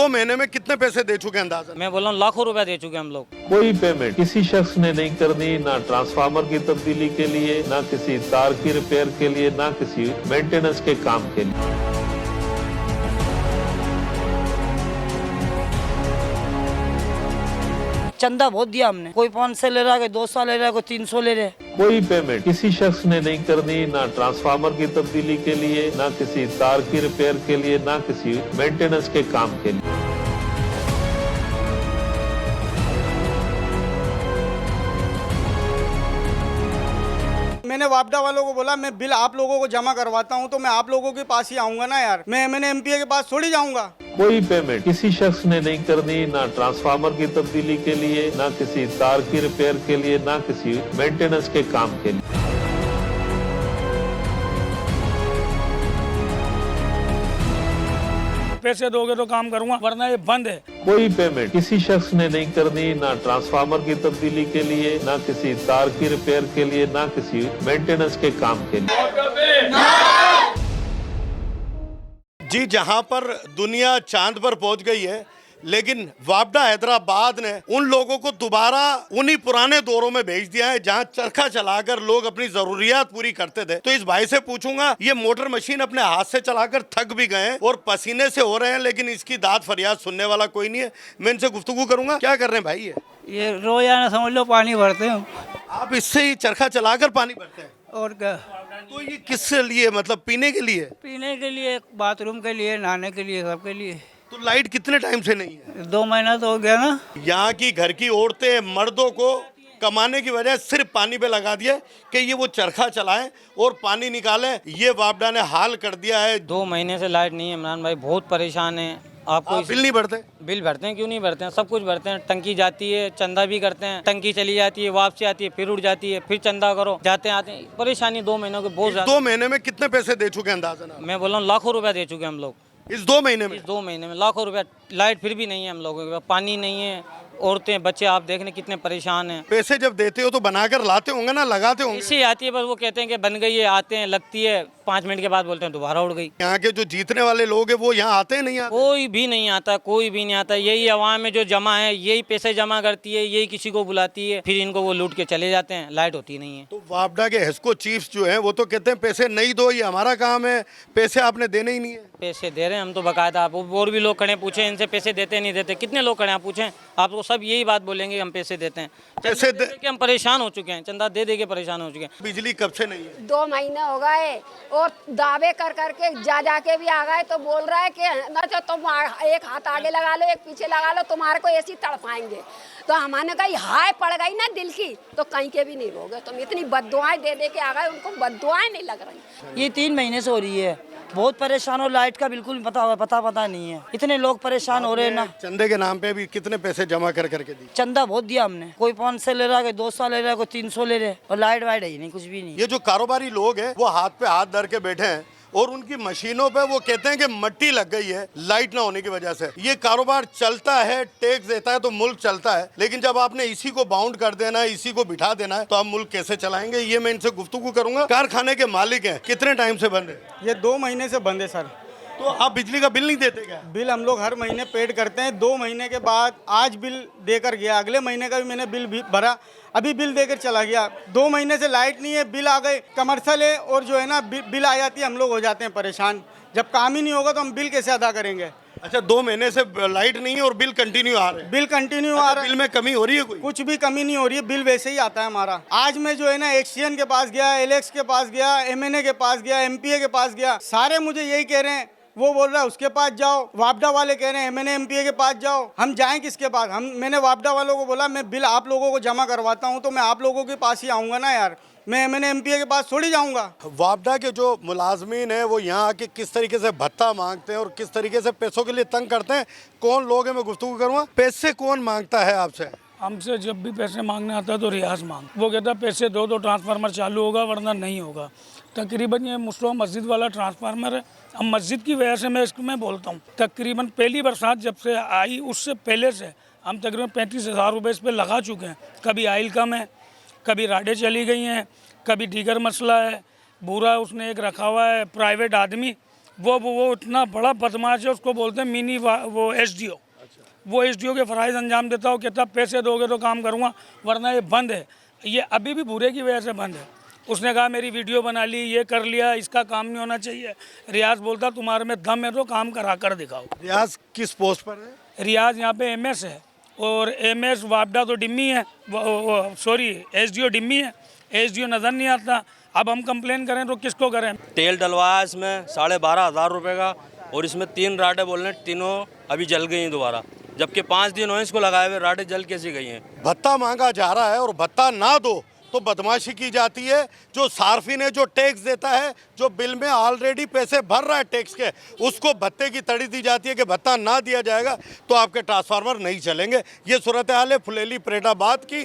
2 महीने में कितने पैसे दे चुके हैं अंदाजा? मैं बोल रहा हूँ लाखों रुपया दे चुके हम लोग। कोई पेमेंट किसी शख्स ने नहीं करनी, ना ट्रांसफार्मर की तब्दीली के लिए, ना किसी तार की रिपेयर के लिए, ना किसी मेंटेनेंस के काम के लिए। चंदा बहुत दिया हमने, कोई 500 ले रहा है, कोई 200 ले रहा है, कोई 300 ले रहा है। कोई पेमेंट किसी शख्स ने नहीं करनी, ना ट्रांसफार्मर की तब्दीली के लिए, ना किसी तार की रिपेयर के लिए, ना किसी मेंटेनेंस के काम के लिए। मैंने वापडा वालों को बोला मैं बिल आप लोगों को जमा करवाता हूं, तो मैं आप लोगों के पास ही आऊंगा ना यार, मैंने एमपीए के पास थोड़ी जाऊंगा। कोई पेमेंट किसी शख्स ने नहीं करनी, ना ट्रांसफार्मर की तब्दीली के लिए, ना किसी तार की रिपेयर के लिए, ना किसी मेंटेनेंस के काम के लिए। पैसे दोगे तो काम करूंगा, वरना ये बंद है। कोई पेमेंट किसी शख्स ने नहीं करनी, ना ट्रांसफार्मर की तब्दीली के लिए, ना किसी तार की रिपेयर के लिए, ना किसी मेंटेनेंस के काम के लिए। जी, जहां पर दुनिया चांद पर पहुंच गई है, लेकिन वापडा हैदराबाद ने उन लोगों को दोबारा उन्हीं पुराने दौरों में भेज दिया है जहां चरखा चलाकर लोग अपनी जरूरियात पूरी करते थे। तो इस भाई से पूछूंगा, ये मोटर मशीन अपने हाथ से चलाकर थक भी गए और पसीने से हो रहे हैं, लेकिन इसकी दाद फरियाद सुनने वाला कोई नहीं है। मैं इनसे गुफ्तगू करूंगा। क्या कर रहे हैं भाई? ये रोजाना समझ लो पानी भरते हैं। आप इससे ही चरखा चलाकर पानी भरते हैं? और क्या? तो ये किस लिए, मतलब पीने के लिए? पीने के लिए, बाथरूम के लिए, नहाने के लिए, सबके लिए। तो लाइट कितने टाइम से नहीं है? 2 महीना तो हो गया ना। यहाँ की घर की औरतें मर्दों को कमाने की वजह सिर्फ पानी पे लगा दिया कि ये वो चरखा चलाएं और पानी निकालें। ये वापडा ने हाल कर दिया है। 2 महीने से लाइट नहीं है इमरान भाई, बहुत परेशान है। आपको आप बिल नहीं भरते? बिल भरते हैं, क्यों नहीं भरते हैं, सब कुछ भरते हैं। टंकी जाती है, चंदा भी करते हैं, टंकी चली जाती है, वापसी आती है, फिर उड़ जाती है, फिर चंदा करो, जाते आते हैं। परेशानी 2 महीनों की बहुत ज्यादा। 2 महीने में कितने पैसे दे चुके हैं अंदाजा? मैं बोल रहा हूँ लाखों रुपया दे चुके हैं हम लोग इस 2 महीने में। इस 2 महीने में लाखों रुपया। लाइट फिर भी नहीं है हम लोगों के पास, पानी नहीं है, औरतें बच्चे आप देखने कितने परेशान हैं। पैसे जब देते हो तो बनाकर लाते होंगे ना, लगाते होंगे? ऐसे आती है बस, वो कहते हैं कि बन गई है, आते हैं, लगती है, 5 मिनट के बाद बोलते हैं दोबारा उड़ गई। यहाँ के जो जीतने वाले लोग हैं वो यहाँ आते हैं नहीं आते? कोई भी नहीं आता, कोई भी नहीं आता। यही अवाम में जो जमा है, यही पैसे जमा करती है, यही किसी को बुलाती है, फिर इनको वो लूट के चले जाते हैं। लाइट होती नहीं है। तो वापडा के हेस्को चीफ्स जो हैं वो तो कहते हैं पैसे नहीं दो, ये हमारा काम है, पैसे आपने देने ही नहीं है। पैसे दे रहे हैं हम तो बकायदा। आप और भी लोग खड़े, पूछे इनसे पैसे देते नहीं देते, कितने लोग खड़े, आप पूछें, आपको सब यही बात बोलेंगे हम पैसे देते हैं। पैसे दे के हम परेशान हो चुके हैं, चंदा दे के परेशान हो चुके हैं। बिजली कब से नहीं है? 2 महीने हो गए और दावे कर करके जा के भी आ गए, तो बोल रहा है कि ना तो तुम एक हाथ आगे लगा लो, एक पीछे लगा लो, तुम्हारे को ऐसी तड़पाएंगे। तो हमारे कहीं हाय पड़ गई ना दिल की, तो कहीं के भी नहीं रहोगे तुम। इतनी बद्दुआएं दे के आ गए, उनको बद्दुआएं नहीं लग रही। ये 3 महीने से हो रही है, बहुत परेशान हो। लाइट का बिल्कुल पता नहीं है, इतने लोग परेशान हो रहे हैं ना। चंदे के नाम पे भी कितने पैसे जमा कर करके दी? चंदा बहुत दिया हमने, कोई 500 ले रहा है, कोई 200 ले रहा है, कोई 300 ले रहे हैं, और लाइट वाइट है ही नहीं, कुछ भी नहीं। ये जो कारोबारी लोग हैं वो हाथ पे हाथ धर के बैठे हैं और उनकी मशीनों पे वो कहते हैं कि मट्टी लग गई है लाइट ना होने की वजह से। ये कारोबार चलता है, टैक्स देता है तो मुल्क चलता है, लेकिन जब आपने इसी को बाउंड कर देना है, इसी को बिठा देना है, तो आप मुल्क कैसे चलाएंगे? ये मैं इनसे गुफ्तगू करूंगा। कारखाने के मालिक हैं, कितने टाइम से बंद है? ये 2 महीने से बंद है सर। तो आप बिजली का बिल नहीं देते क्या? बिल हम लोग हर महीने पेड करते हैं। 2 महीने के बाद आज बिल देकर गया, अगले महीने का भी मैंने बिल भी भरा, अभी बिल देकर चला गया। 2 महीने से लाइट नहीं है, बिल आ गए, कमर्शियल है, और जो है ना बिल आ जाती है, हम लोग हो जाते हैं परेशान। जब काम ही नहीं होगा तो हम बिल कैसे अदा करेंगे? अच्छा, 2 महीने से लाइट नहीं है और बिल कंटिन्यू आ रहे हैं? बिल कंटिन्यू आ रहा है। बिल में कमी हो रही है? कोई कुछ भी कमी नहीं हो रही है, बिल वैसे ही आता है हमारा। आज मैं जो है ना एक्सीएन के पास गया, एलेक्स के पास गया, एमएनए के पास गया, एमपीए के पास गया, सारे मुझे यही कह रहे हैं, वो बोल रहा है उसके पास जाओ, वापडा वाले कह रहे हैं एमएनए एमपीए के पास जाओ। हम जाएं किसके पास? मैंने वापडा वालों को बोला मैं बिल आप लोगों को जमा करवाता हूं, तो मैं आप लोगों के पास ही आऊंगा ना यार, मैं एमएनए एमपीए के पास थोड़ी जाऊंगा। वापडा के जो मुलाजमीन है वो यहाँ आके किस तरीके से भत्ता मांगते हैं और किस तरीके से पैसों के लिए तंग करते हैं, कौन लोग हैं, मैं गुफ्तगू करूँगा। पैसे कौन मांगता है आपसे? हमसे जब भी पैसे मांगने आता है तो रियाज मांग, वो कहता है पैसे दो तो ट्रांसफार्मर चालू होगा, वरना नहीं होगा। तकरीबन ये मुस्लिम मस्जिद वाला ट्रांसफार्मर है। अब मस्जिद की वजह से मैं इसमें बोलता हूँ, तकरीबन पहली बरसात जब से आई उससे पहले से हम तकरीबन 35,000 रुपये इस पर लगा चुके हैं। कभी आइल कम है, कभी राडें चली गई हैं, कभी दीगर मसला है, बुरा उसने एक रखा हुआ है प्राइवेट आदमी, वो इतना बड़ा बदमाश है, उसको बोलते हैं मिनी वो एसडीओ। वो एसडीओ के फराइज अंजाम देता हो, कहता पैसे दोगे तो काम करूँगा, वरना ये बंद है। ये अभी भी भूरे की वजह से बंद है। उसने कहा मेरी वीडियो बना ली, ये कर लिया, इसका काम नहीं होना चाहिए। रियाज बोलता तुम्हारे में दम है तो काम करा कर दिखाओ। रियाज किस पोस्ट पर है? रियाज यहाँ पे एमएस है, और एमएस वापडा तो डिम्मी है, सॉरी एसडीओ डिम्मी है, एसडीओ नज़र नहीं आता। अब हम कंप्लेन करें तो किसको करें? तेल डलवाया इसमें 12,500 रुपये का, और इसमें 3 राडें बोल रहे हैं, तीनों अभी जल गई हैं दोबारा, जबकि 5 दिन हुए इसको लगाए हुए, राडें जल कैसी गई हैं। भत्ता मांगा जा रहा है और भत्ता ना दो तो बदमाशी की जाती है। जो सार्फिन है, जो टैक्स देता है, जो बिल में ऑलरेडी पैसे भर रहा है टैक्स के, उसको भत्ते की तड़ी दी जाती है कि भत्ता ना दिया जाएगा तो आपके ट्रांसफार्मर नहीं चलेंगे। ये सूरत हाल है फुलेली परेडाबाद की।